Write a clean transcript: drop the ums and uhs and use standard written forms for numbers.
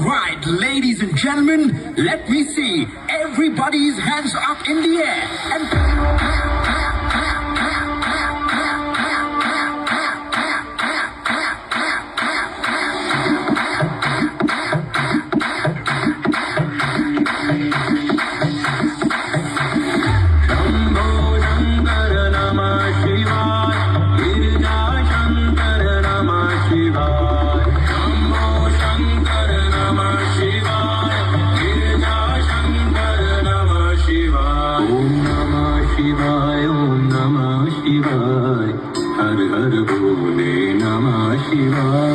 right, ladies and gentlemen, let me see everybody's hands up in the air and हर हर भोले नमः शिवाय।